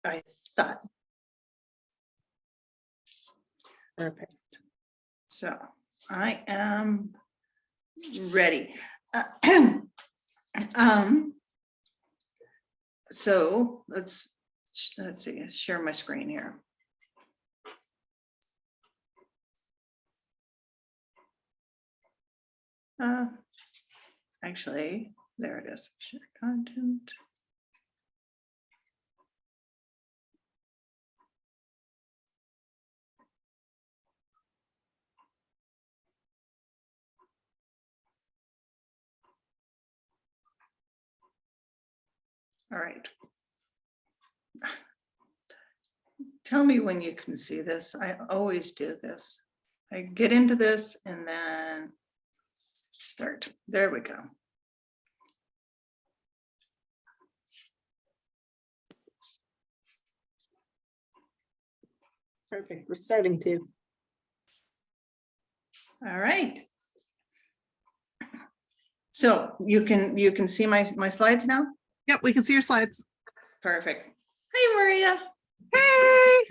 I thought. Perfect. So I am ready. So let's see, share my screen here. Actually, there it is. Share content. All right. Tell me when you can see this. I always do this. I get into this and then start. There we go. Perfect. We're starting to. All right. So you can see my slides now? Yep, we can see your slides. Perfect. Hey, Maria. Hey.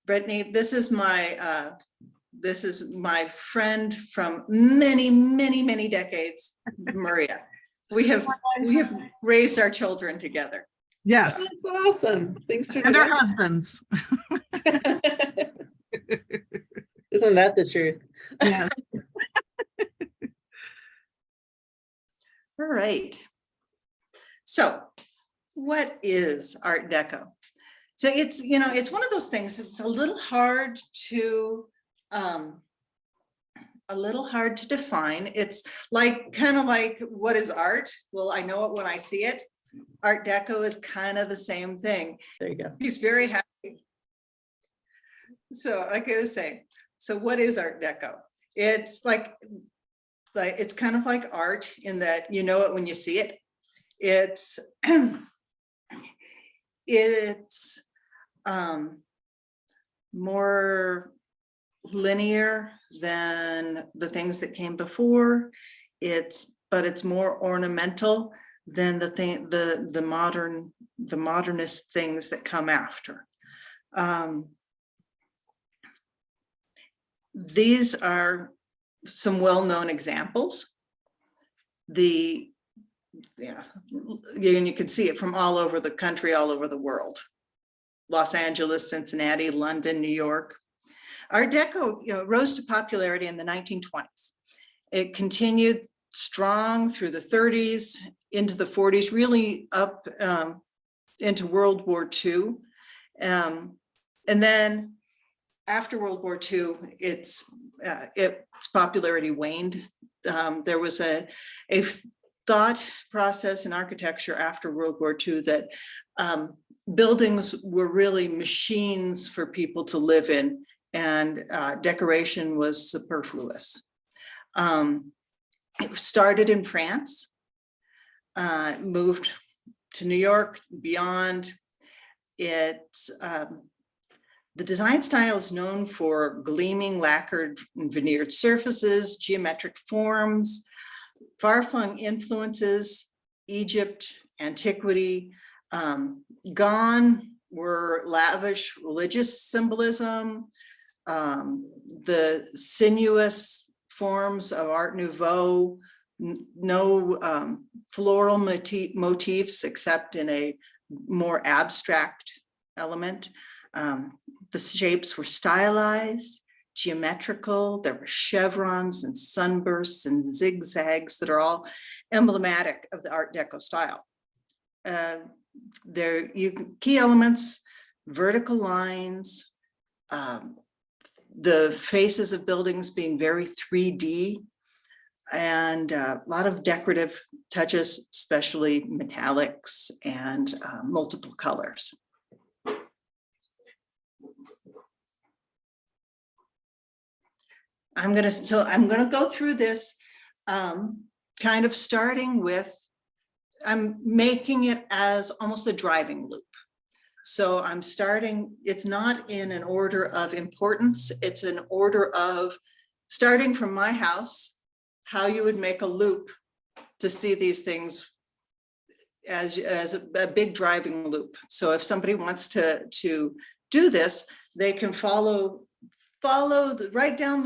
Brittany, this is my friend from many decades, Maria. We have raised our children together. Yes. That's awesome. Thanks for And our husbands. Isn't that the truth? Yes. All right. So what is Art Deco? So it's, it's one of those things that's a little hard to define. It's kind of like, what is art? Well, I know it when I see it. Art Deco is kind of the same thing. There you go. He's very happy. So like I was saying, so what is Art Deco? It's it's kind of like art in that you know it when you see it. It's more linear than the things that came before. But it's more ornamental than the modernist things that come after. These are some well-known examples. And you can see it from all over the country, all over the world. Los Angeles, Cincinnati, London, New York. Art Deco, rose to popularity in the 1920s. It continued strong through the 30s, into the 40s, really up into World War II. And then after World War II, its popularity waned. There was a thought process in architecture after World War II that buildings were really machines for people to live in, and decoration was superfluous. It started in France, moved to New York, beyond. The design style is known for gleaming lacquered and veneered surfaces, geometric forms, far-flung influences, Egypt, antiquity. Gone were lavish religious symbolism, the sinuous forms of Art Nouveau, no floral motifs except in a more abstract element. The shapes were stylized, geometrical. There were chevrons and sunbursts and zigzags that are all emblematic of the Art Deco style. Key elements, vertical lines, the faces of buildings being very 3D, and a lot of decorative touches, especially metallics and multiple colors. I'm gonna go through this kind of starting with, I'm making it as almost a driving loop. So I'm starting, it's not in an order of importance, it's an order of starting from my house, how you would make a loop to see these things as a big driving loop. So if somebody wants to do this, they can follow right down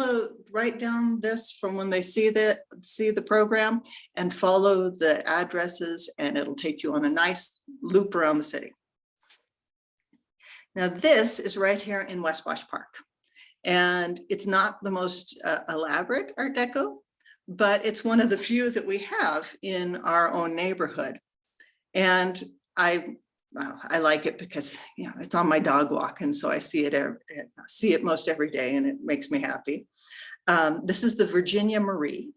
this from when they see the program, and follow the addresses, and it'll take you on a nice loop around the city. Now this is right here in West Wash Park, and it's not the most elaborate Art Deco, but it's one of the few that we have in our own neighborhood. And I like it because, you know, it's on my dog walk, and so I see it most every day, and it makes me happy. This is the Virginia Marie.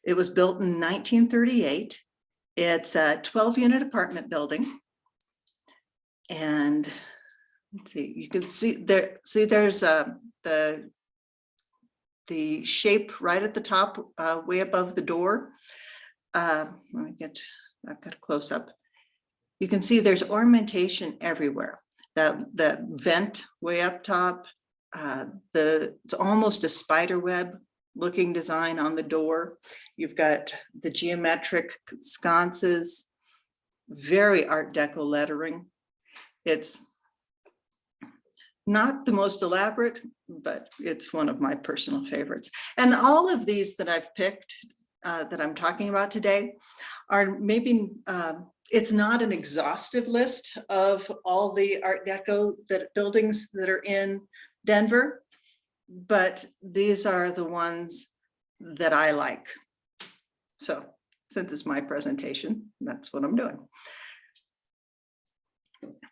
It was built in 1938. It's a 12-unit apartment building, and let's see, you can see there. See, there's the shape right at the top, way above the door. Let me I've got a close up. You can see there's ornamentation everywhere. That vent way up top, it's almost a spider web looking design on the door. You've got the geometric sconces, very Art Deco lettering. It's not the most elaborate, but it's one of my personal favorites. And all of these that I've picked, that I'm talking about today, are maybe, it's not an exhaustive list of all the Art Deco buildings that are in Denver, but these are the ones that I like. So since it's my presentation, that's what I'm doing.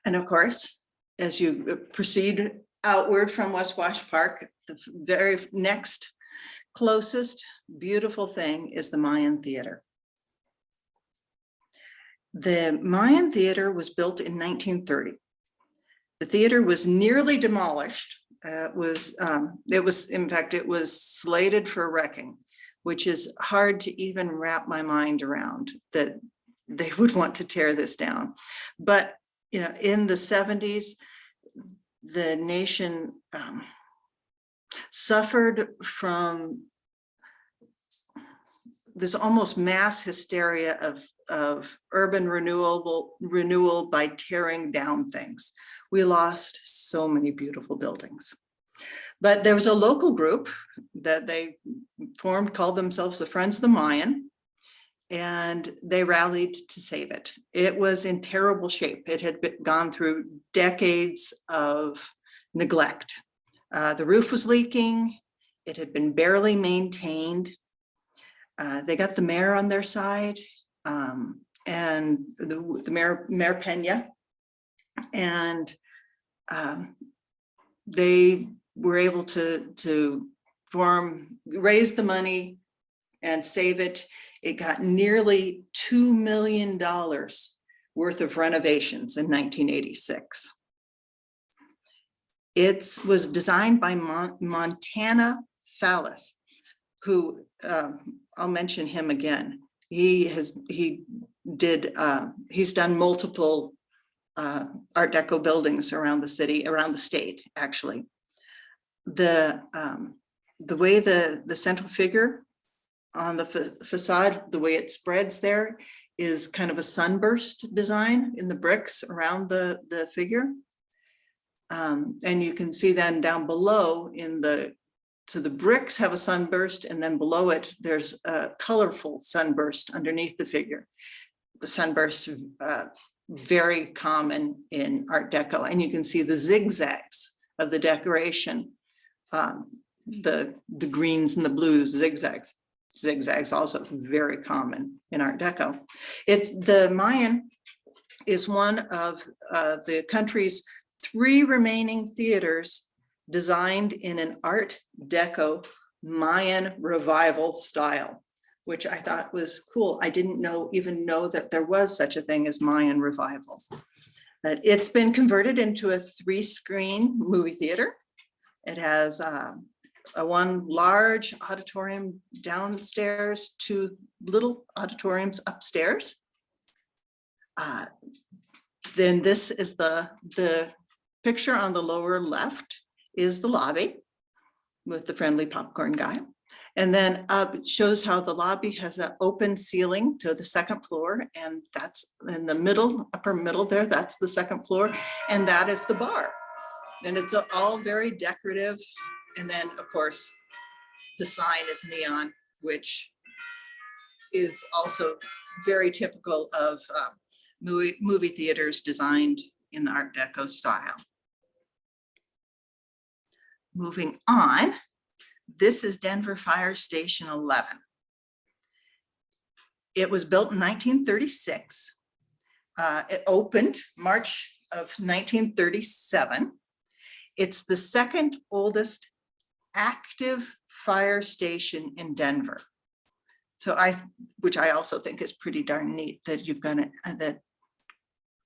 And of course, as you proceed outward from West Wash Park, the very next closest beautiful thing is the Mayan Theater. The Mayan Theater was built in 1930. The theater was nearly demolished. It was, in fact, it was slated for wrecking, which is hard to even wrap my mind around, that they would want to tear this down. But, you know, in the 70s, the nation suffered from this almost mass hysteria of urban renewal by tearing down things. We lost so many beautiful buildings. But there was a local group that they formed, called themselves the Friends of the Mayan, and they rallied to save it. It was in terrible shape. It had gone through decades of neglect. The roof was leaking. It had been barely maintained. They got the mayor on their side, and the Mayor Pena, and they were able to raise the money and save it. It got nearly $2 million worth of renovations in 1986. It was designed by Montana Fallis, who I'll mention him again. He's done multiple Art Deco buildings around the city, around the state, actually. The way the central figure on the facade, the way it spreads there, is kind of a sunburst design in the bricks around the figure. And you can see then down below so the bricks have a sunburst, and then below it, there's a colorful sunburst underneath the figure. The sunburst, very common in Art Deco, and you can see the zigzags of the decoration, the greens and the blues, zigzags also very common in Art Deco. The Mayan is one of the country's 3 remaining theaters designed in an Art Deco Mayan revival style, which I thought was cool. I didn't even know that there was such a thing as Mayan revival. But it's been converted into a 3-screen movie theater. It has one large auditorium downstairs, 2 little auditoriums upstairs. Then this is the picture on the lower left is the lobby with the friendly popcorn guy. And then it shows how the lobby has an open ceiling to the second floor, and that's in the middle, upper middle there, that's the second floor, and that is the bar. And it's all very decorative. And then, of course, the sign is neon, which is also very typical of movie theaters designed in the Art Deco style. Moving on, this is Denver Fire Station 11. It was built in 1936. It opened March of 1937. It's the second oldest active fire station in Denver. So which I also think is pretty darn neat that you've got it, that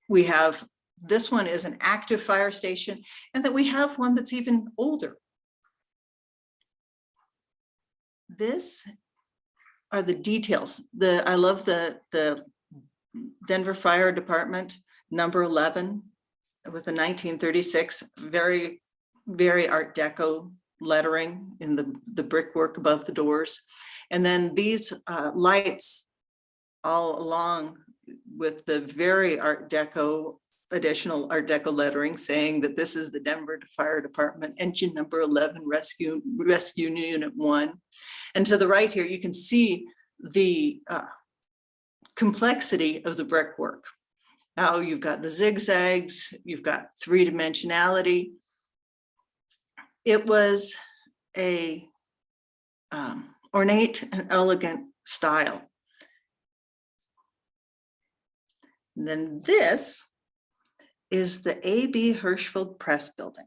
we have, this one is an active fire station, and that we have one that's even older. This are the details. I love the Denver Fire Department number 11 with the 1936, very, very Art Deco lettering in the brickwork above the doors. And then these lights all along with the very Art Deco, additional Art Deco lettering saying that this is the Denver Fire Department, engine number 11, rescue unit 1. And to the right here, you can see the complexity of the brickwork. Now you've got the zigzags, you've got three-dimensionality. It was a ornate and elegant style. And then this is the A.B. Hirschfeld Press Building.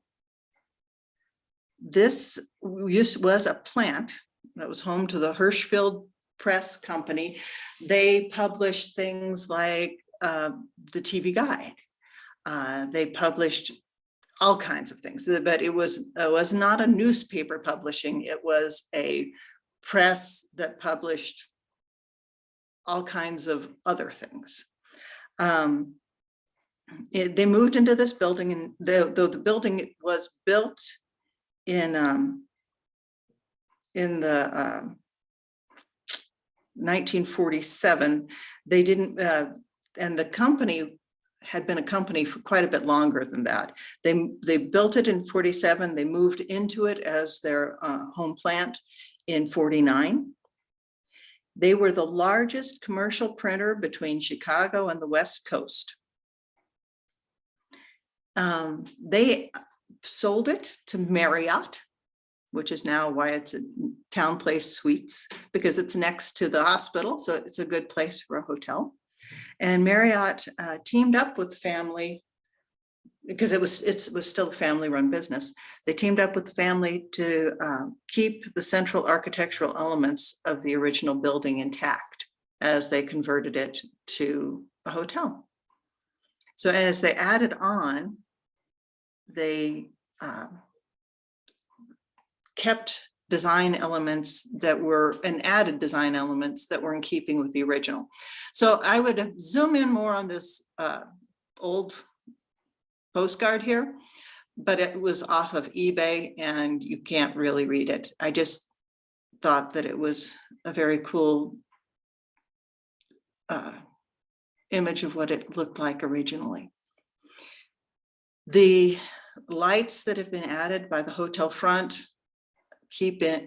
This was a plant that was home to the Hirschfeld Press Company. They published things like the TV Guide. They published all kinds of things, but it was not a newspaper publishing. It was a press that published all kinds of other things. They moved into this building, and though the building was built in the 1947, they didn't, and the company had been a company for quite a bit longer than that. They built it in 47. They moved into it as their home plant in 49. They were the largest commercial printer between Chicago and the West Coast. They sold it to Marriott, which is now why it's a Town Place Suites, because it's next to the hospital. So it's a good place for a hotel. And Marriott teamed up with the family, because it was still a family-run business. They teamed up with the family to keep the central architectural elements of the original building intact as they converted it to a hotel. So as they added on, they kept design elements that were, and added design elements that were in keeping with the original. So I would zoom in more on this old postcard here, but it was off of eBay and you can't really read it. I just thought that it was a very cool image of what it looked like originally. The lights that have been added by the hotel front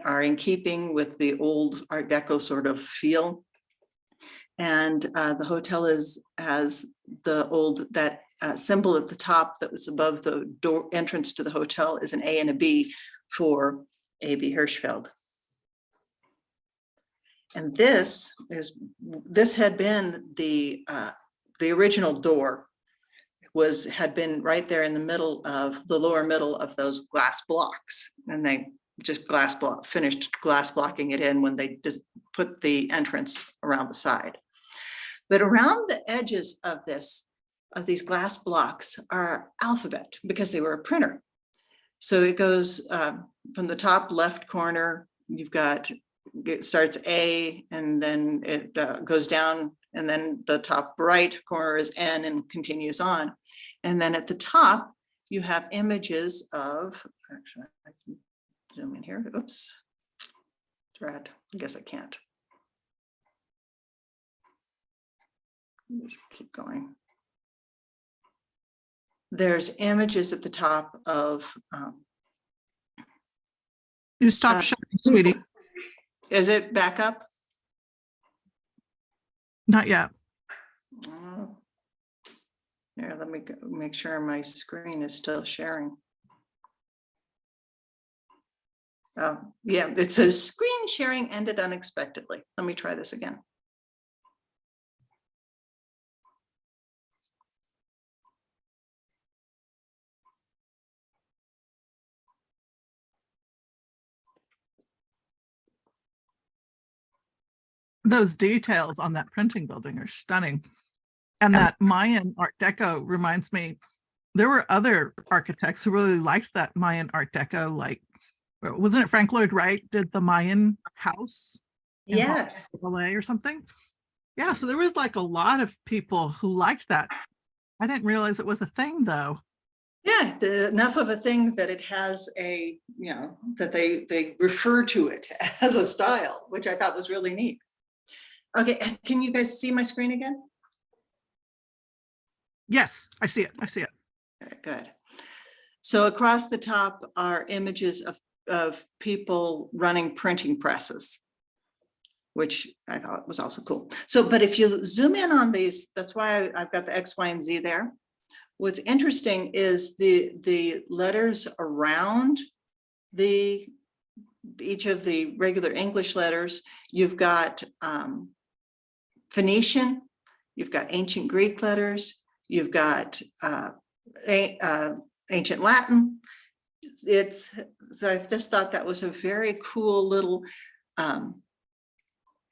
are in keeping with the old Art Deco sort of feel. And the hotel has the old, that symbol at the top that was above the door entrance to the hotel is an A and a B for A.B. Hirschfeld. And this had been the original door, had been right there in the middle of the lower middle of those glass blocks, and they just finished glass blocking it in when they just put the entrance around the side. But around the edges of these glass blocks are alphabet, because they were a printer. So it goes from the top left corner, it starts A, and then it goes down, and then the top right corner is N and continues on. And then at the top, you have images of, actually, I can zoom in here, oops. Dread. I guess I can't. Just keep going. There's images at the top of. You stop sharing, sweetie. Is it back up? Not yet. Here, let me make sure my screen is still sharing. Oh, yeah, it says screen sharing ended unexpectedly. Let me try this again. Those details on that printing building are stunning. And that Mayan Art Deco reminds me, there were other architects who really liked that Mayan Art Deco, like, wasn't it Frank Lloyd Wright did the Mayan house? in Yes. LA or something? Yeah, so there was like a lot of people who liked that. I didn't realize it was a thing though. Yeah, enough of a thing that it has a, you know, that they refer to it as a style, which I thought was really neat. Okay, can you guys see my screen again? Yes, I see it. I see it. Okay, good. So across the top are images of people running printing presses, which I thought was also cool. So, but if you zoom in on these, that's why I've got the X, Y, and Z there. What's interesting is the letters around each of the regular English letters. You've got Phoenician, you've got ancient Greek letters, you've got ancient Latin. So I just thought that was a very cool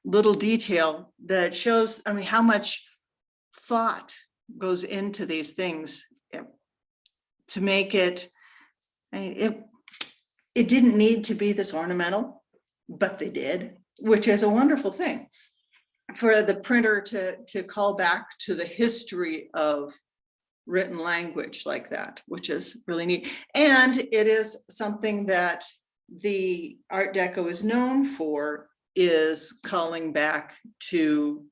little detail that shows, I mean, how much thought goes into these things to make it. I mean, it didn't need to be this ornamental, but they did, which is a wonderful thing for the printer to call back to the history of written language like that, which is really neat. And it is something that the Art Deco is known for, is calling back to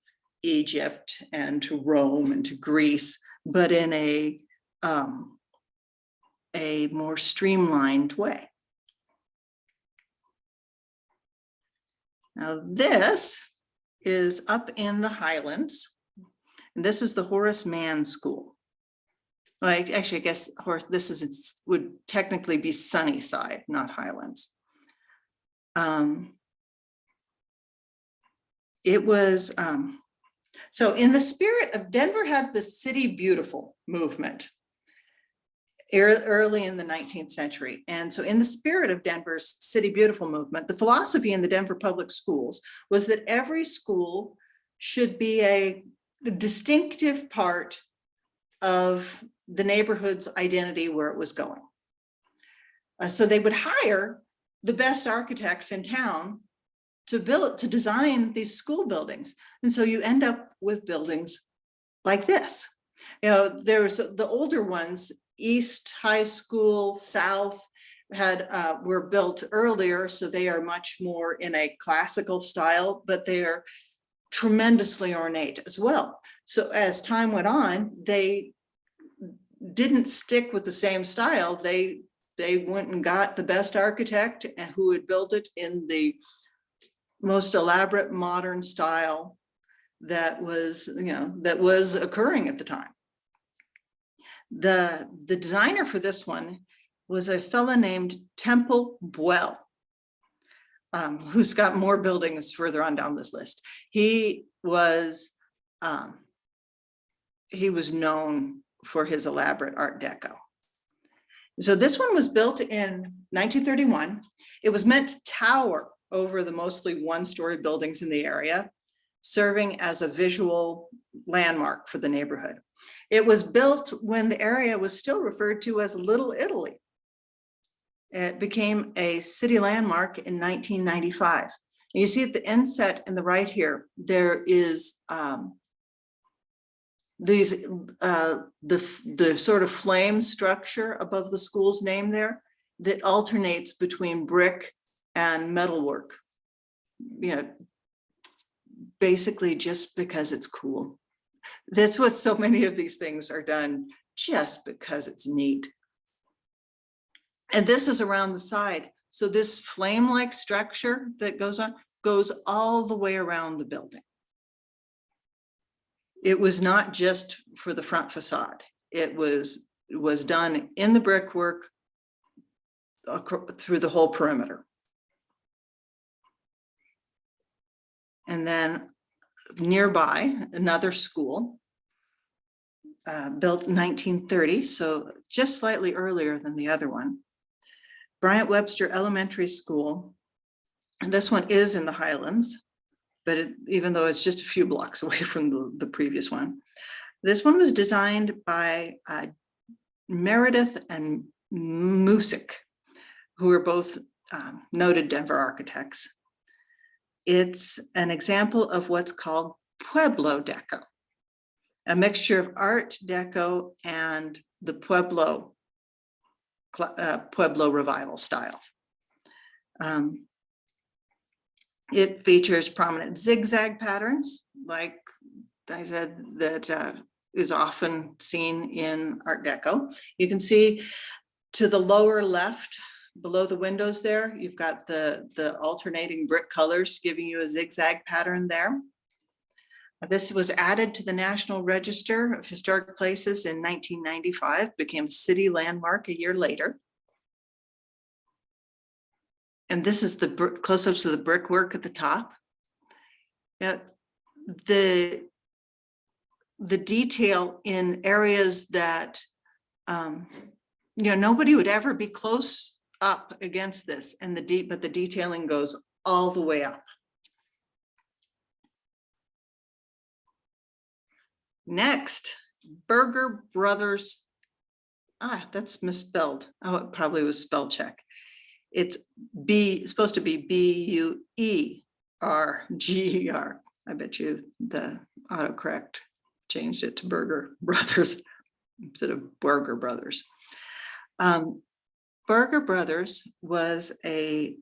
Egypt and to Rome and to Greece, but in a more streamlined way. Now this is up in the Highlands, and this is the Horace Mann School. Like, actually, I guess this would technically be Sunnyside, not Highlands. It was, so in the spirit of, Denver had the City Beautiful movement early in the 19th century. And so in the spirit of Denver's City Beautiful movement, the philosophy in the Denver public schools was that every school should be a distinctive part of the neighborhood's identity where it was going. So they would hire the best architects in town to design these school buildings. And so you end up with buildings like this. You know, there's the older ones, East High School, South were built earlier, so they are much more in a classical style, but they are tremendously ornate as well. So as time went on, they didn't stick with the same style. They went and got the best architect who had built it in the most elaborate modern style that was, you know, that was occurring at the time. The designer for this one was a fella named Temple Buell, who's got more buildings further on down this list. He was known for his elaborate Art Deco. So this one was built in 1931. It was meant to tower over the mostly one-story buildings in the area, serving as a visual landmark for the neighborhood. It was built when the area was still referred to as Little Italy. It became a city landmark in 1995. And you see at the inset in the right here, there is the sort of flame structure above the school's name there that alternates between brick and metalwork. basically just because it's cool. That's what so many of these things are done, just because it's neat. And this is around the side. So this flame-like structure that goes on goes all the way around the building. It was not just for the front facade. It was done in the brickwork through the whole perimeter. And then nearby, another school built in 1930, so just slightly earlier than the other one. Bryant Webster Elementary School. And this one is in the Highlands, but even though it's just a few blocks away from the previous one. This one was designed by Meredith and Musick, who are both noted Denver architects. It's an example of what's called Pueblo Deco, a mixture of Art Deco and the Pueblo revival styles. It features prominent zigzag patterns, like I said, that is often seen in Art Deco. You can see to the lower left, below the windows there, you've got the alternating brick colors giving you a zigzag pattern there. This was added to the National Register of Historic Places in 1995, became a city landmark a year later. And this is the close-ups of the brickwork at the top. The detail in areas that nobody would ever be close up against this, and but the detailing goes all the way up. Next, Berger Brothers. That's misspelled. Oh, it probably was spell check. It's supposed to be B-U-E-R-G-E-R. I bet you the autocorrect changed it to Berger Brothers instead of Berger Brothers. Berger Brothers was a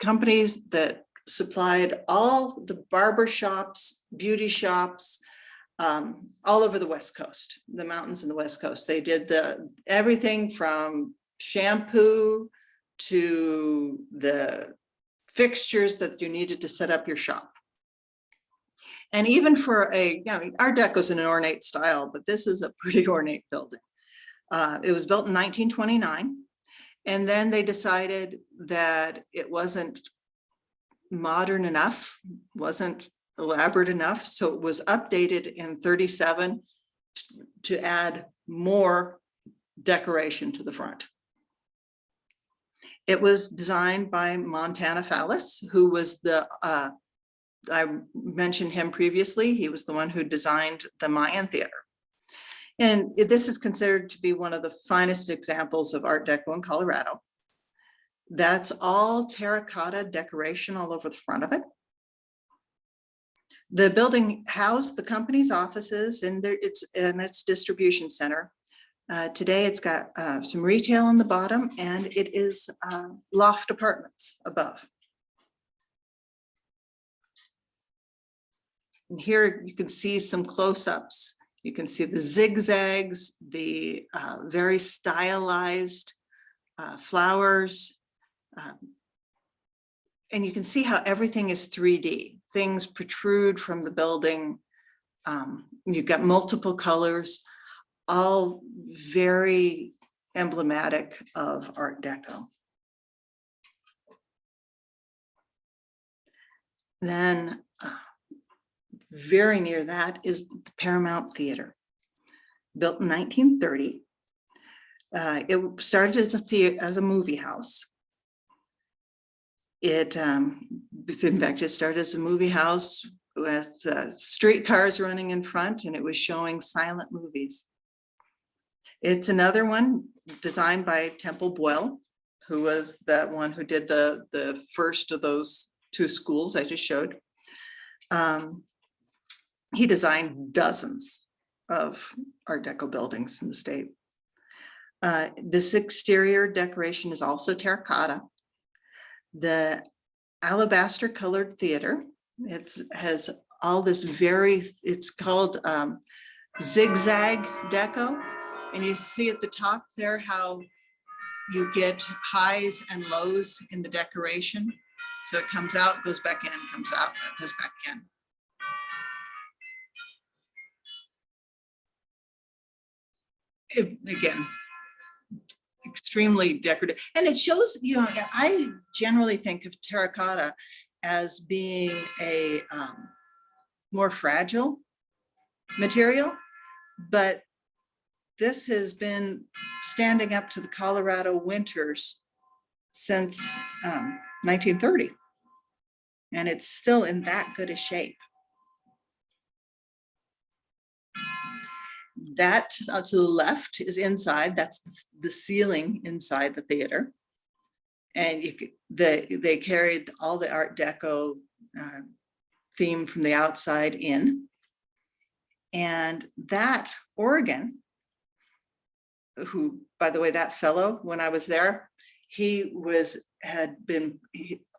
company that supplied all the barber shops, beauty shops, all over the West Coast, the mountains in the West Coast. They did everything from shampoo to the fixtures that you needed to set up your shop. And even for Art Deco is an ornate style, but this is a pretty ornate building. It was built in 1929, and then they decided that it wasn't modern enough, wasn't elaborate enough, so it was updated in 37 to add more decoration to the front. It was designed by Montana Fallis, who was I mentioned him previously. He was the one who designed the Mayan Theater. And this is considered to be one of the finest examples of Art Deco in Colorado. That's all terracotta decoration all over the front of it. The building housed the company's offices and its distribution center. Today it's got some retail on the bottom, and it is loft apartments above. And here you can see some close-ups. You can see the zigzags, the very stylized flowers. And you can see how everything is 3D. Things protrude from the building. You've got multiple colors, all very emblematic of Art Deco. Then very near that is the Paramount Theater, built in 1930. It started as a movie house. In fact, it started as a movie house with streetcars running in front, and it was showing silent movies. It's another one designed by Temple Boyle, who was that one who did the first of those two schools I just showed. He designed dozens of Art Deco buildings in the state. This exterior decoration is also terracotta. The alabaster colored theater. It has all this it's called zigzag deco. And you see at the top there how you get highs and lows in the decoration. So it comes out, goes back in, comes out, goes back in. Again, extremely decorative. And it shows, you know, I generally think of terracotta as being a more fragile material, but this has been standing up to the Colorado winters since 1930. And it's still in that good a shape. That to the left is inside. That's the ceiling inside the theater. And they carried all the Art Deco theme from the outside in. And that organ, who, by the way, that fellow, when I was there,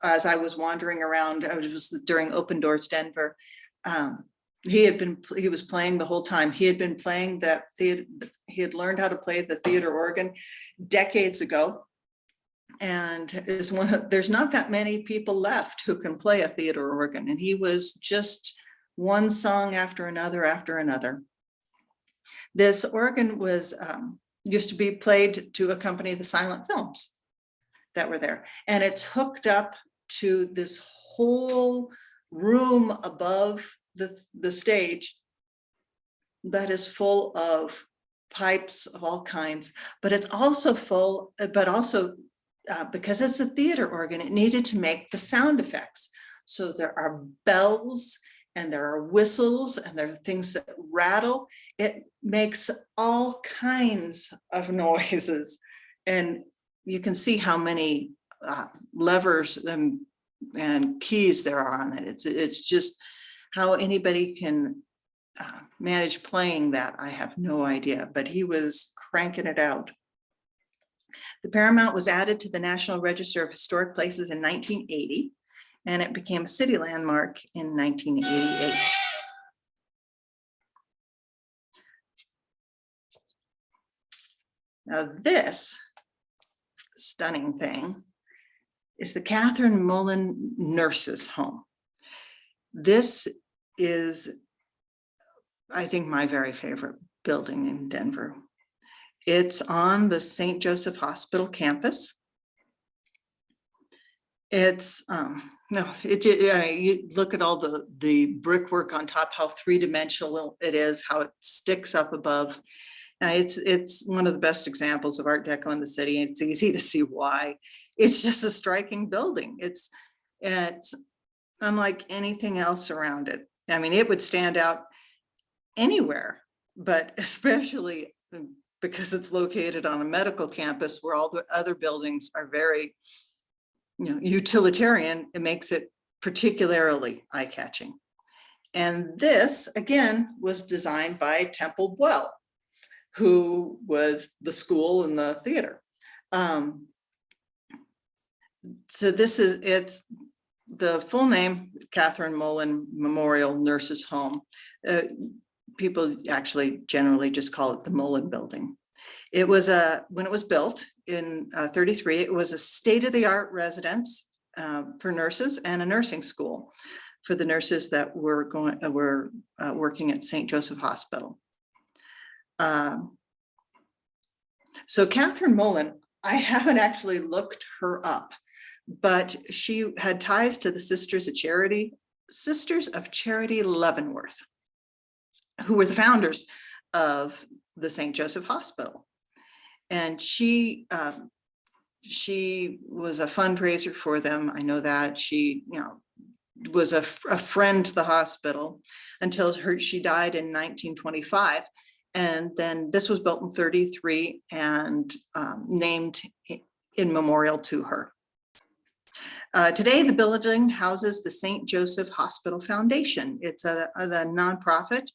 as I was wandering around, I was during Open Doors Denver, he was playing the whole time. He had been playing that theater. He had learned how to play the theater organ decades ago. And there's not that many people left who can play a theater organ. And he was just one song after another. This organ was used to be played to accompany the silent films that were there. And it's hooked up to this whole room above the stage that is full of pipes of all kinds, but it's also because it's a theater organ, it needed to make the sound effects. So there are bells and there are whistles and there are things that rattle. It makes all kinds of noises. And you can see how many levers and keys there are on it. It's just how anybody can manage playing that, I have no idea, but he was cranking it out. The Paramount was added to the National Register of Historic Places in 1980, and it became a city landmark in 1988. Now this stunning thing is the Catherine Mullen Nurses Home. This is, I think, my very favorite building in Denver. It's on the St. Joseph Hospital campus. It's you look at all the brickwork on top, how three-dimensional it is, how it sticks up above. It's one of the best examples of Art Deco in the city. It's easy to see why. It's just a striking building. It's unlike anything else around it. I mean, it would stand out anywhere, but especially because it's located on a medical campus where all the other buildings are very, utilitarian, it makes it particularly eye-catching. And this, again, was designed by Temple Buell, who was the school and the theater. So it's the full name, Catherine Mullen Memorial Nurses Home. People actually generally just call it the Mullen Building. It was when it was built in 33, it was a state-of-the-art residence for nurses and a nursing school for the nurses that were working at St. Joseph Hospital. So Catherine Mullen, I haven't actually looked her up, but she had ties to the Sisters of Charity Leavenworth, who were the founders of the St. Joseph Hospital. And she was a fundraiser for them. I know that she, was a friend to the hospital until she died in 1925. And then this was built in 33 and named in memorial to her. Today, the building houses the St. Joseph Hospital Foundation. It's a nonprofit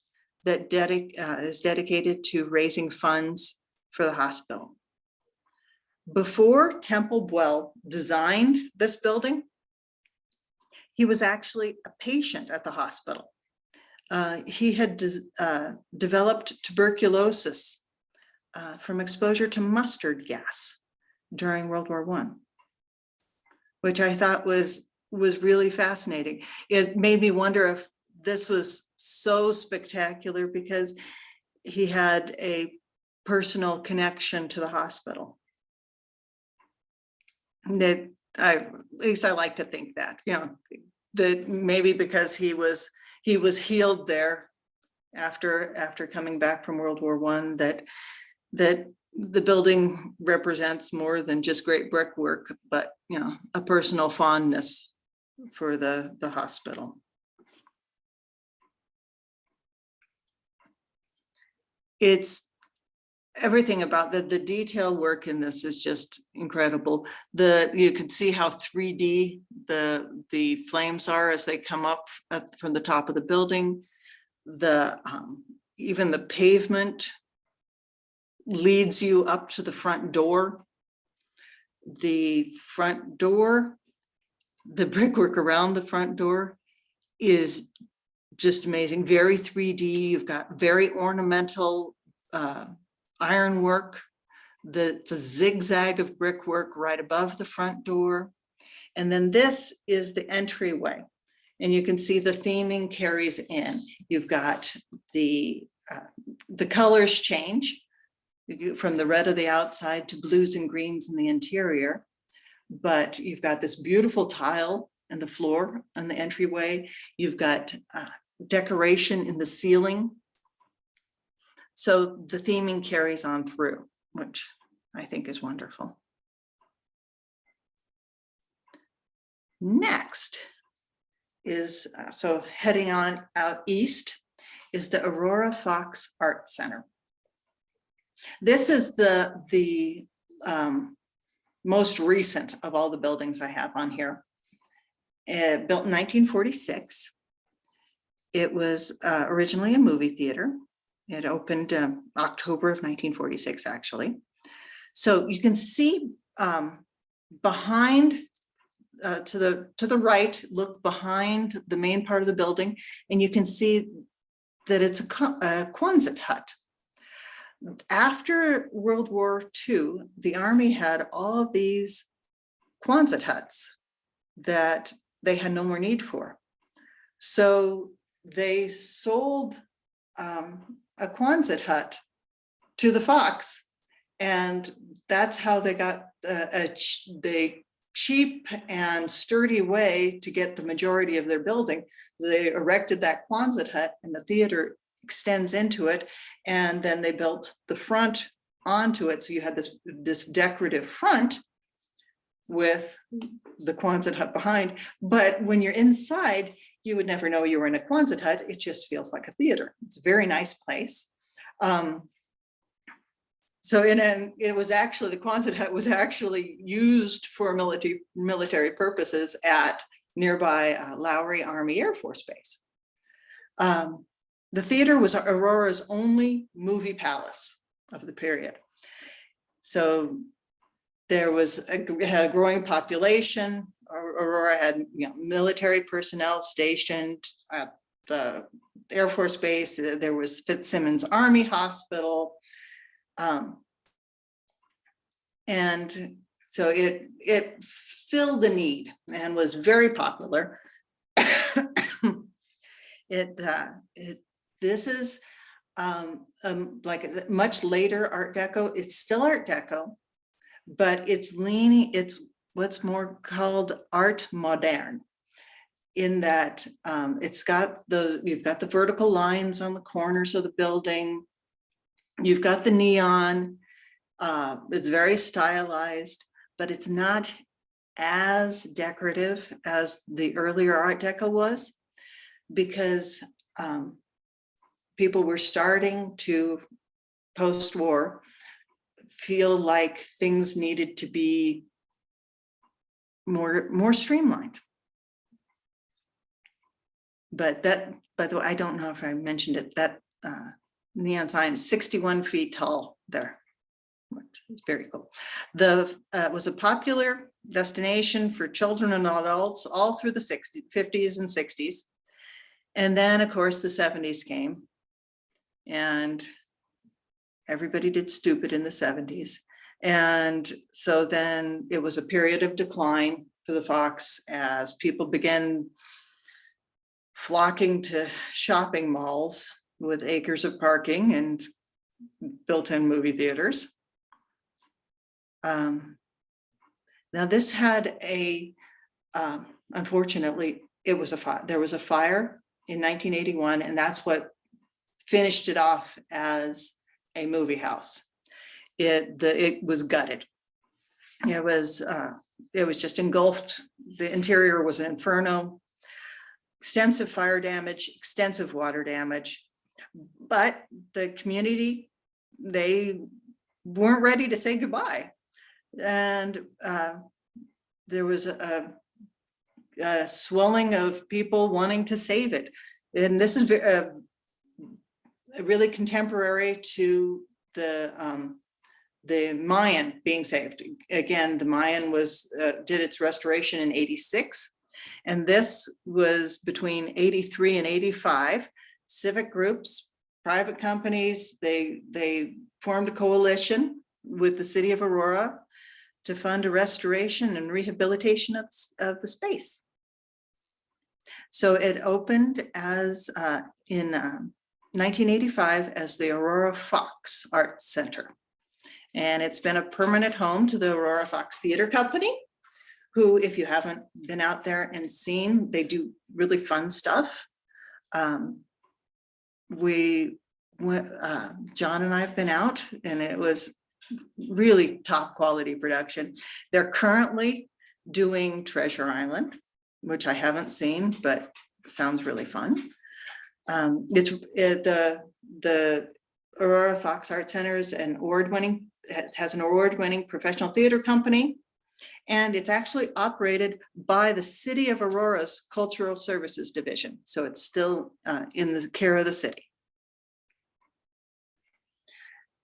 that is dedicated to raising funds for the hospital. Before Temple Buell designed this building, He was actually a patient at the hospital. He had developed tuberculosis from exposure to mustard gas during World War I, which I thought was really fascinating. It made me wonder if this was so spectacular because he had a personal connection to the hospital. That at least I like to think that, that maybe because he was healed there after coming back from World War I, that the building represents more than just great brickwork, but a personal fondness for the hospital. It's everything about the detail work in this is just incredible. You can see how 3D the flames are as they come up from the top of the building. Even the pavement leads you up to the front door. The front door, the brickwork around the front door is just amazing. Very 3D. You've got very ornamental ironwork, the zigzag of brickwork right above the front door. And then this is the entryway. And you can see the theming carries in. You've got the colors change from the red of the outside to blues and greens in the interior. But you've got this beautiful tile in the floor on the entryway. You've got decoration in the ceiling. So the theming carries on through, which I think is wonderful. Next is, so heading on out east, is the Aurora Fox Art Center. This is the most recent of all the buildings I have on here. Built in 1946. It was originally a movie theater. It opened October of 1946, actually. So you can see behind, to the right, look behind the main part of the building, and you can see that it's a Quonset hut. After World War II, the Army had all of these Quonset huts that they had no more need for. So they sold a Quonset hut to the Fox, and that's how they got the cheap and sturdy way to get the majority of their building. They erected that Quonset hut, and the theater extends into it, and then they built the front onto it. So you had this decorative front with the Quonset hut behind, but when you're inside, you would never know you were in a Quonset hut. It just feels like a theater. It's a very nice place. So it was actually, the Quonset hut was actually used for military purposes at nearby Lowry Army Air Force Base. The theater was Aurora's only movie palace of the period. So there was had a growing population. Aurora had military personnel stationed at the Air Force Base. There was Fitzsimmons Army Hospital. And so it filled the need and was very popular. This is like a much later Art Deco. It's still Art Deco, but it's what's more called art moderne, in that it's got you've got the vertical lines on the corners of the building. You've got the neon. It's very stylized, but it's not as decorative as the earlier Art Deco was, because people were starting to, post-war, feel like things needed to be more streamlined. But that, by the way, I don't know if I mentioned it, that neon sign is 61 feet tall there, which is very cool. The was a popular destination for children and adults all through the 60s, 50s and 60s. And then, of course, the 70s came, and everybody did stupid in the 70s. And so then it was a period of decline for the Fox as people began flocking to shopping malls with acres of parking and built-in movie theaters. Now this had unfortunately, there was a fire in 1981, and that's what finished it off as a movie house. It was gutted. It was just engulfed. The interior was an inferno. Extensive fire damage, extensive water damage, but the community, they weren't ready to say goodbye. And there was a swelling of people wanting to save it. And this is really contemporary to the Mayan being saved. Again, the Mayan did its restoration in 86. And this was between 83 and 85. Civic groups, private companies, they formed a coalition with the city of Aurora to fund a restoration and rehabilitation of the space. So it opened as in 1985 as the Aurora Fox Arts Center. And it's been a permanent home to the Aurora Fox Theater Company, who, if you haven't been out there and seen, they do really fun stuff. John and I have been out, and it was really top quality production. They're currently doing Treasure Island, which I haven't seen, but sounds really fun. The Aurora Fox Art Center is has an award-winning professional theater company, and it's actually operated by the City of Aurora's Cultural Services Division. So it's still in the care of the city.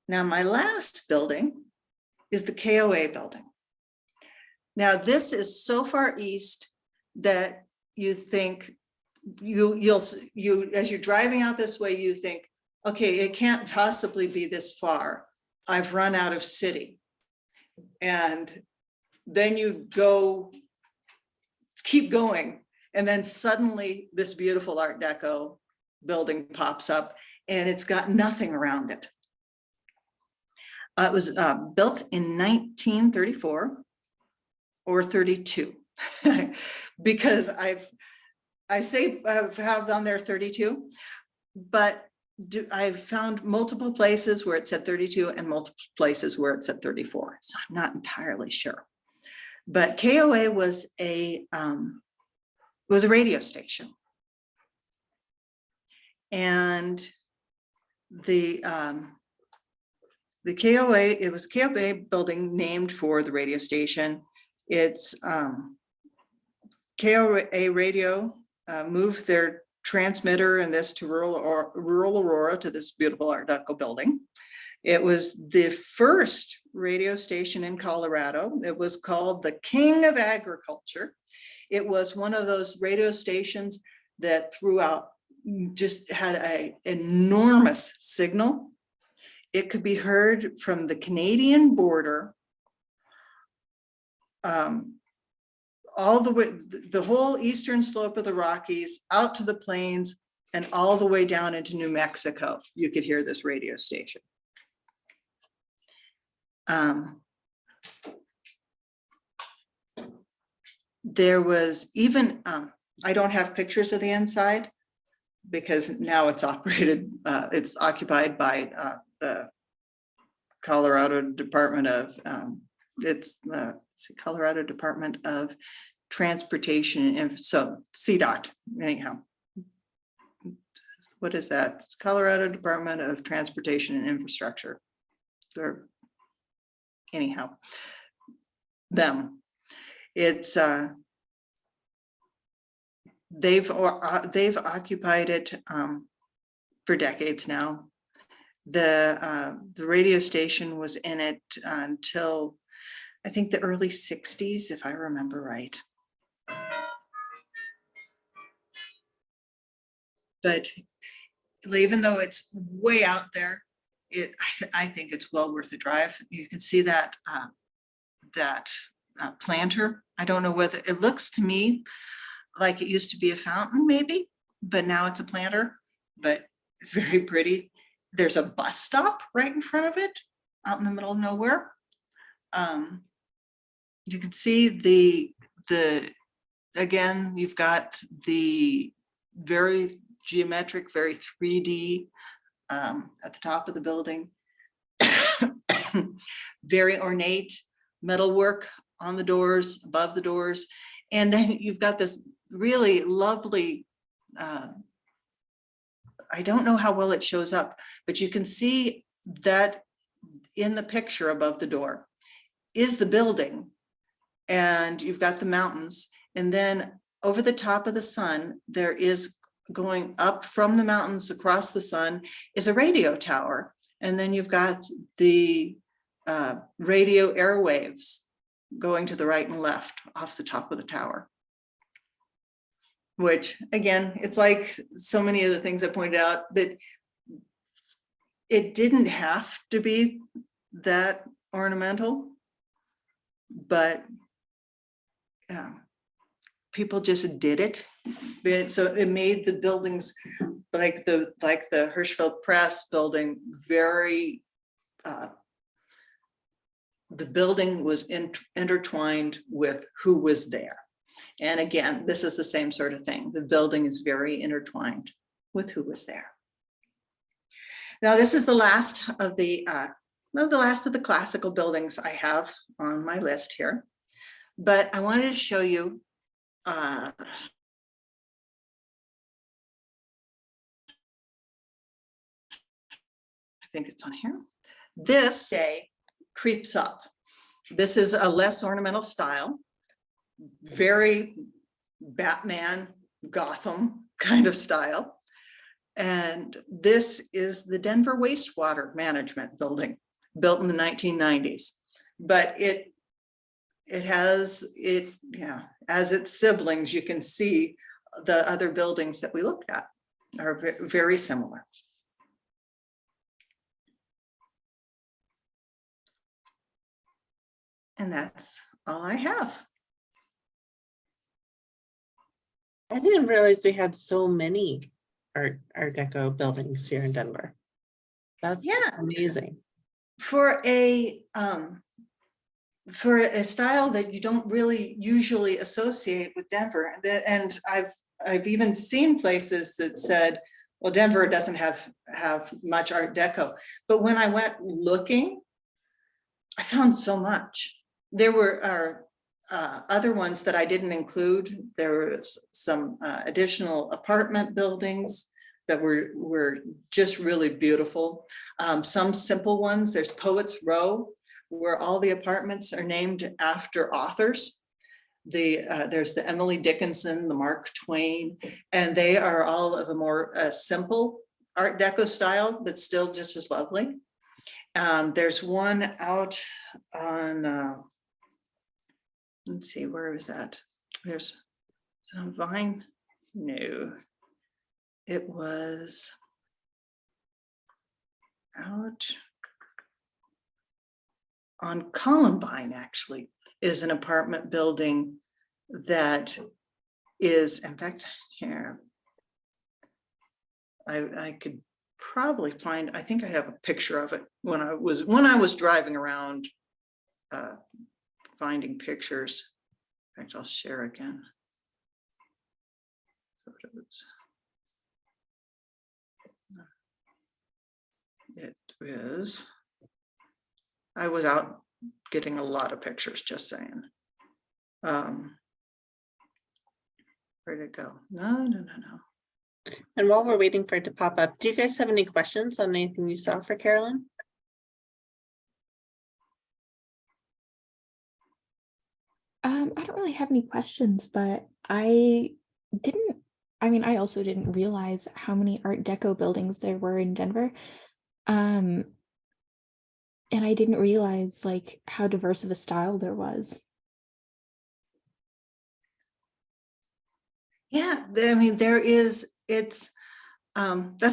Now, my last building is the KOA building. Now, this is so far east that you think as you're driving out this way, you think, okay, it can't possibly be this far. I've run out of city. And then you keep going. And then suddenly this beautiful Art Deco building pops up, and it's got nothing around it. It was built in 1934 or 32, because I have on there 32, but I've found multiple places where it said 32 and multiple places where it said 34. So I'm not entirely sure. But KOA was a radio station. And the KOA, it was a KOA building named for the radio station. It's KOA radio moved their transmitter and this to rural Aurora, to this beautiful Art Deco building. It was the first radio station in Colorado. It was called the King of Agriculture. It was one of those radio stations that throughout just had an enormous signal. It could be heard from the Canadian border, all the way, the whole eastern slope of the Rockies, out to the plains, and all the way down into New Mexico. You could hear this radio station. There was even, I don't have pictures of the inside because now it's operated, it's occupied by the Colorado Department of, Colorado Department of Transportation, and so CDOT, anyhow. What is that? It's Colorado Department of Transportation and Infrastructure. They're, anyhow, them. It's they've occupied it for decades now. The radio station was in it until I think the early 60s, if I remember right. But even though it's way out there, I think it's well worth a drive. You can see that planter. I don't know whether it looks to me like it used to be a fountain maybe, but now it's a planter, but it's very pretty. There's a bus stop right in front of it out in the middle of nowhere. You can see again, you've got the very geometric, very 3D at the top of the building. Very ornate metalwork on the doors, above the doors. And then you've got this really lovely, I don't know how well it shows up, but you can see that in the picture above the door is the building. And you've got the mountains. And then over the top of the sun, there is going up from the mountains across the sun is a radio tower. And then you've got the radio airwaves going to the right and left off the top of the tower. Which again, it's like so many of the things I pointed out that it didn't have to be that ornamental, but people just did it. So it made the buildings like the Hirschfeld Press building very, the building was intertwined with who was there. And again, this is the same sort of thing. The building is very intertwined with who was there. Now, this is the last of the classical buildings I have on my list here. But I wanted to show you I think it's on here. This day creeps up. This is a less ornamental style, very Batman, Gotham kind of style. And this is the Denver Wastewater Management Building, built in the 1990s. But as its siblings, you can see the other buildings that we looked at are very similar. And that's all I have. I didn't realize we had so many Art Deco buildings here in Denver. That's amazing. For a style that you don't really usually associate with Denver, and I've even seen places that said, well, Denver doesn't have much Art Deco. But when I went looking, I found so much. There were other ones that I didn't include. There was some additional apartment buildings that were just really beautiful. Some simple ones. There's Poets Row, where all the apartments are named after authors. There's the Emily Dickinson, the Mark Twain, and they are all of a more simple Art Deco style, but still just as lovely. There's one out on, let's see, where was that? There's some Vine. No, it was out on Columbine, actually, is an apartment building that is, in fact, here, I could probably find, I think I have a picture of it when I was driving around finding pictures. In fact, I'll share again. Photos. It is, I was out getting a lot of pictures, just saying. Where'd it go? No. And while we're waiting for it to pop up, do you guys have any questions on anything you saw for Carolyn? I don't really have any questions, but I also didn't realize how many Art Deco buildings there were in Denver. And I didn't realize like how diverse of a style there was. Yeah, I mean, that's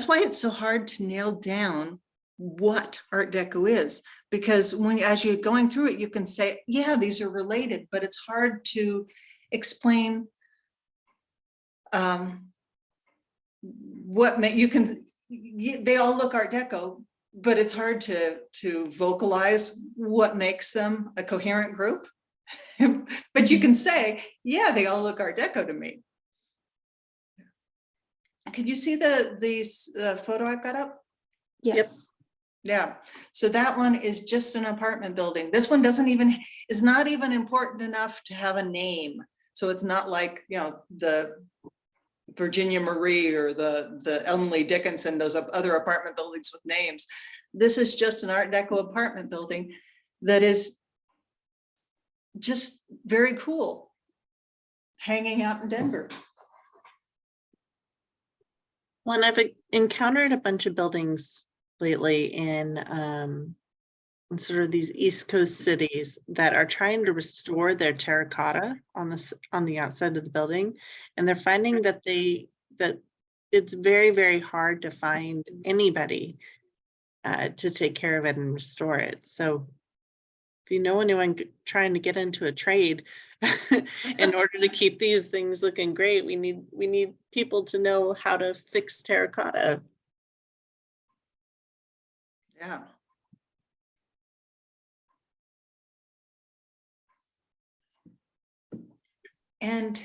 why it's so hard to nail down what Art Deco is, because as you're going through it, you can say, yeah, these are related, but it's hard to explain they all look Art Deco, but it's hard to vocalize what makes them a coherent group. But you can say, yeah, they all look Art Deco to me. Can you see the photo I've got up? Yes. Yeah, so that one is just an apartment building. This one is not even important enough to have a name. So it's not like, the Virginia Marie or the Emily Dickinson, those other apartment buildings with names. This is just an Art Deco apartment building that is just very cool, hanging out in Denver. Well, and I've encountered a bunch of buildings lately in sort of these East Coast cities that are trying to restore their terracotta on the outside of the building, and they're finding that it's very, very hard to find anybody to take care of it and restore it. So if you know anyone trying to get into a trade in order to keep these things looking great, we need people to know how to fix terracotta. Yeah. And,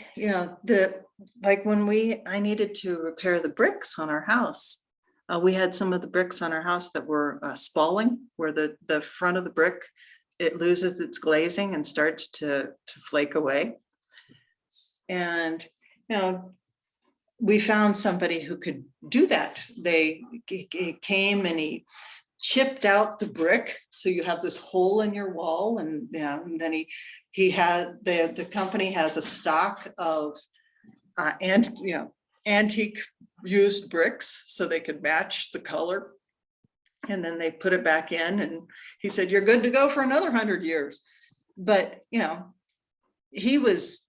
like when I needed to repair the bricks on our house, we had some of the bricks on our house that were spalling, where the front of the brick, it loses its glazing and starts to flake away. And, we found somebody who could do that. He came and he chipped out the brick, so you have this hole in your wall, and then he had the company has a stock of antique used bricks, so they could match the color, and then they put it back in, and he said, you're good to go for another 100 years. But he was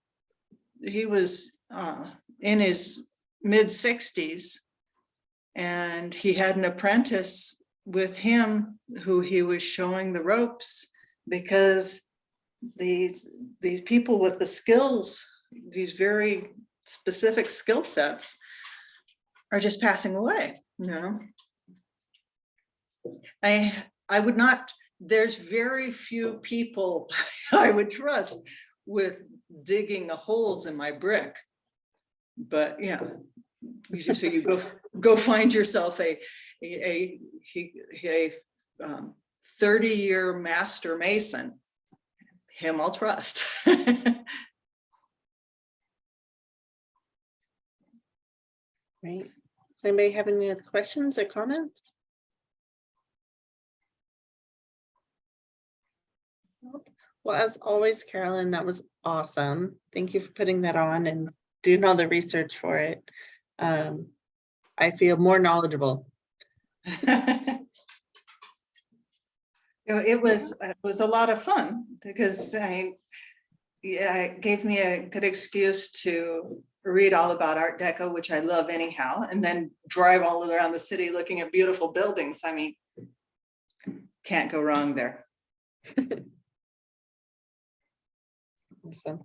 in his mid-60s, and he had an apprentice with him who he was showing the ropes, because these people with the skills, these very specific skill sets, are just passing away. I would not, there's very few people I would trust with digging the holes in my brick, but so you go find yourself a 30-year master mason. Him I'll trust. Right. Does anybody have any other questions or comments? Well, as always, Carolyn, that was awesome. Thank you for putting that on and doing all the research for it. I feel more knowledgeable. It was a lot of fun, because it gave me a good excuse to read all about Art Deco, which I love anyhow, and then drive all around the city looking at beautiful buildings. I mean, can't go wrong there. Awesome.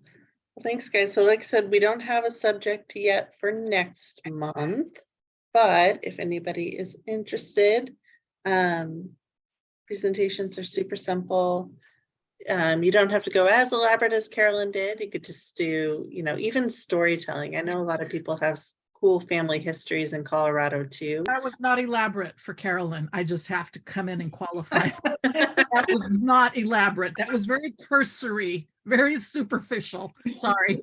Well, thanks, guys. So like I said, we don't have a subject yet for next month, but if anybody is interested, presentations are super simple. You don't have to go as elaborate as Carolyn did. You could just do, even storytelling. I know a lot of people have cool family histories in Colorado too. That was not elaborate for Carolyn. I just have to come in and qualify. That was not elaborate. That was very cursory, very superficial. Sorry.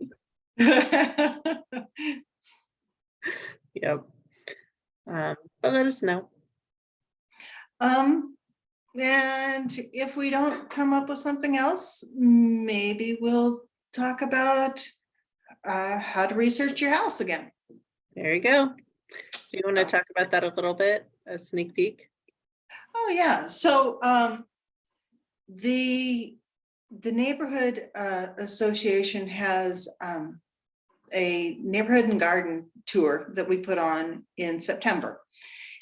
Yep. But let us know. And if we don't come up with something else, maybe we'll talk about how to research your house again. There you go. Do you want to talk about that a little bit? A sneak peek? Oh, yeah. So the neighborhood association has a neighborhood and garden tour that we put on in September.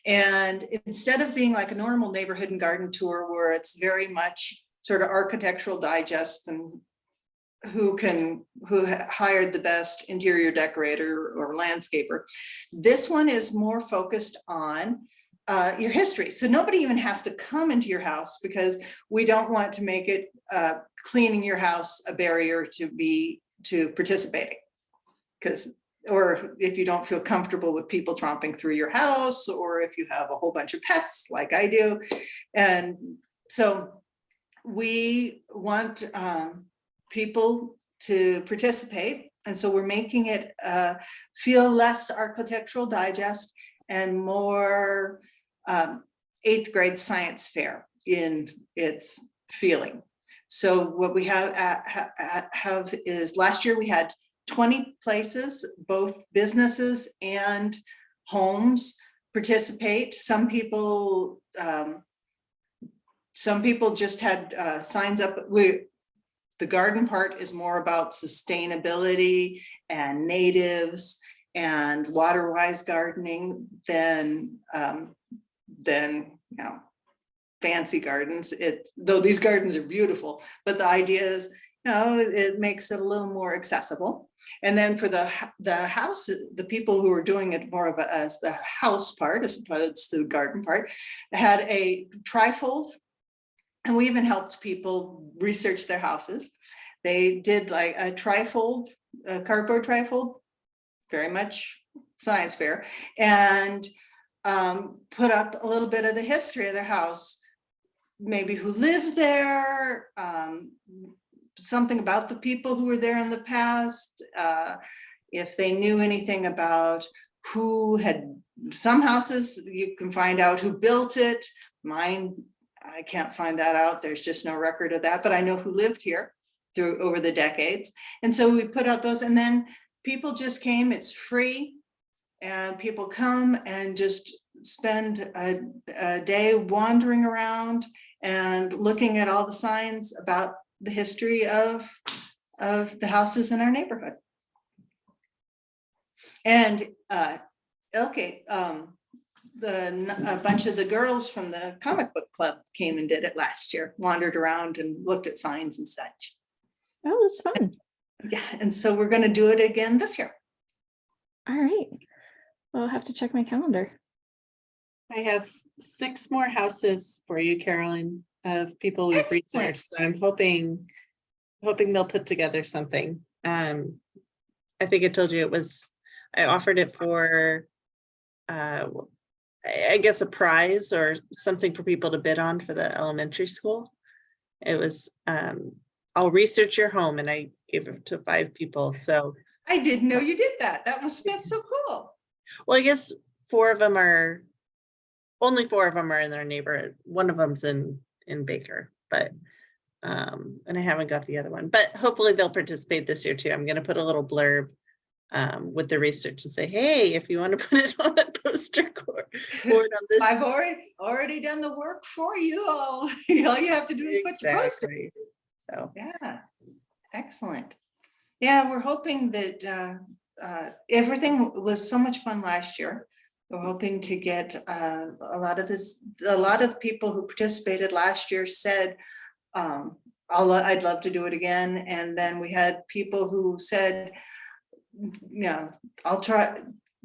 And instead of being like a normal neighborhood and garden tour where it's very much sort of architectural digest and who hired the best interior decorator or landscaper, this one is more focused on your history. So nobody even has to come into your house, because we don't want to make it cleaning your house a barrier to participating. Or if you don't feel comfortable with people tromping through your house, or if you have a whole bunch of pets like I do. And so we want people to participate. And so we're making it feel less architectural digest and more 8th grade science fair in its feeling. So what we have is, last year we had 20 places, both businesses and homes, participate. Some people just had signs up. The garden part is more about sustainability and natives and water-wise gardening than fancy gardens. Though these gardens are beautiful, but the idea is, it makes it a little more accessible. And then for the house, the people who are doing it more of as the house part, as opposed to the garden part, had a trifold. And we even helped people research their houses. They did like a trifold, a cardboard trifold, very much science fair, and put up a little bit of the history of their house, maybe who lived there, something about the people who were there in the past, if they knew anything about who had, some houses you can find out who built it. Mine, I can't find that out. There's just no record of that, but I know who lived here over the decades. And so we put out those, and then people just came. It's free, and people come and just spend a day wandering around and looking at all the signs about the history of the houses in our neighborhood. And a bunch of the girls from the comic book club came and did it last year, wandered around and looked at signs and such. Oh, that's fun. Yeah, and so we're going to do it again this year. All right. Well, I'll have to check my calendar. I have 6 more houses for you, Carolyn, of people we've Excellent. researched. So I'm hoping they'll put together something. I think I told you I offered it for, I guess, a prize or something for people to bid on for the elementary school. It was, I'll research your home, and I gave it to 5 people. So I didn't know you did that. That's so cool. well, I guess only 4 of them are in their neighborhood. One of them's in Baker, but and I haven't got the other one, but hopefully they'll participate this year too. I'm going to put a little blurb with the research and say, hey, if you want to put it on a poster board on this. I've already done the work for you all. All you have to do is put your poster. So Yeah, excellent. Yeah, we're hoping that everything was so much fun last year. We're hoping to get a lot of the people who participated last year said, I'd love to do it again. And then we had people who said, I'll try,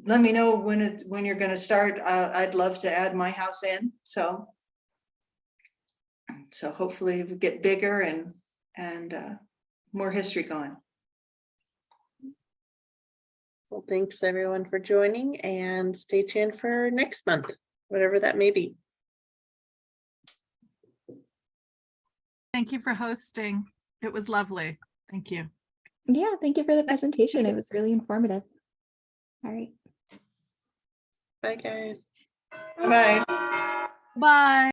let me know when you're going to start. I'd love to add my house in. So hopefully we get bigger and more history going. well, thanks everyone for joining, and stay tuned for next month, whatever that may be. Thank you for hosting. It was lovely. Thank you. Yeah, thank you for the presentation. It was really informative. All right. Bye, guys. Bye. Bye.